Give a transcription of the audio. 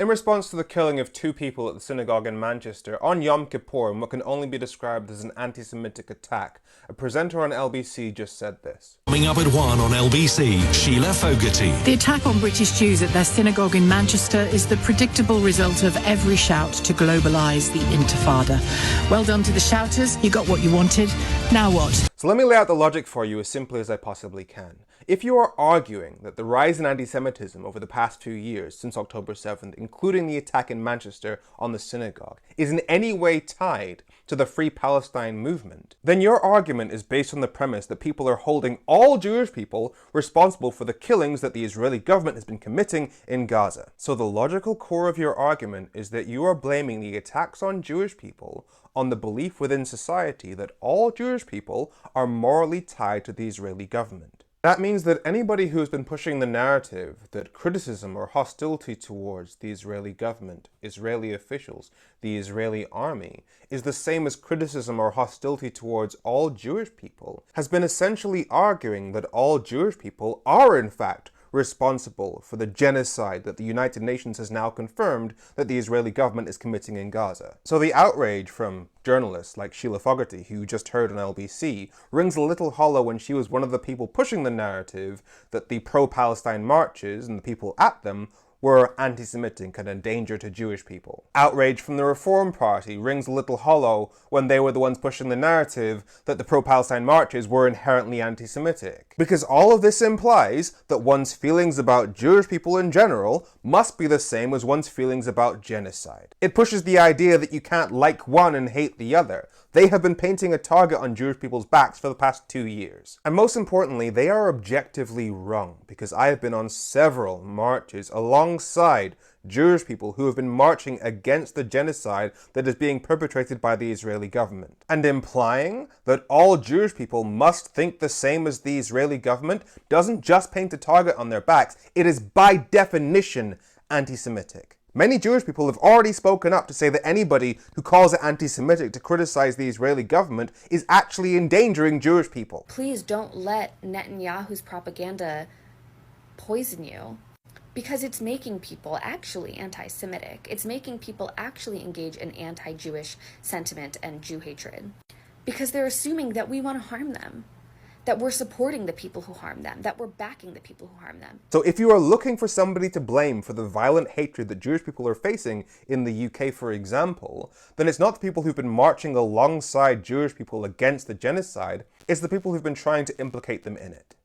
In response to the killing of 2 people at the synagogue in Manchester on Yom Kippur in what can only be described as an anti-Semitic attack, a presenter on LBC just said this. Coming up at 1 on LBC, Sheila Fogarty. The attack on British Jews at their synagogue in Manchester is the predictable result of every shout to globalise the Intifada. Well done to the shouters, you got what you wanted, now what? So let me lay out the logic for you as simply as I possibly can. If you are arguing that the rise in anti-Semitism over the past 2 years, since October 7th, including the attack in Manchester on the synagogue, is in any way tied to the Free Palestine movement, then your argument is based on the premise that people are holding all Jewish people responsible for the killings that the Israeli government has been committing in Gaza. So the logical core of your argument is that you are blaming the attacks on Jewish people on the belief within society that all Jewish people are morally tied to the Israeli government. That means that anybody who has been pushing the narrative that criticism or hostility towards the Israeli government, Israeli officials, the Israeli army, is the same as criticism or hostility towards all Jewish people, has been essentially arguing that all Jewish people are in fact responsible for the genocide that the United Nations has now confirmed that the Israeli government is committing in Gaza. So the outrage from journalists like Sheila Fogarty, who you just heard on LBC, rings a little hollow when she was one of the people pushing the narrative that the pro-Palestine marches and the people at them were anti-Semitic and a danger to Jewish people. Outrage from the Reform Party rings a little hollow when they were the ones pushing the narrative that the pro-Palestine marches were inherently anti-Semitic. Because all of this implies that one's feelings about Jewish people in general must be the same as one's feelings about genocide. It pushes the idea that you can't like one and hate the other. They have been painting a target on Jewish people's backs for the past 2 years. And most importantly, they are objectively wrong, because I have been on several marches alongside Jewish people who have been marching against the genocide that is being perpetrated by the Israeli government. And implying that all Jewish people must think the same as the Israeli government doesn't just paint a target on their backs, it is by definition anti-Semitic. Many Jewish people have already spoken up to say that anybody who calls it anti-Semitic to criticize the Israeli government is actually endangering Jewish people. Please don't let Netanyahu's propaganda poison you, because it's making people actually anti-Semitic. It's making people actually engage in anti-Jewish sentiment and Jew hatred, because they're assuming that we want to harm them, that we're supporting the people who harm them, that we're backing the people who harm them. So if you are looking for somebody to blame for the violent hatred that Jewish people are facing in the UK, for example, then it's not the people who've been marching alongside Jewish people against the genocide, it's the people who've been trying to implicate them in it.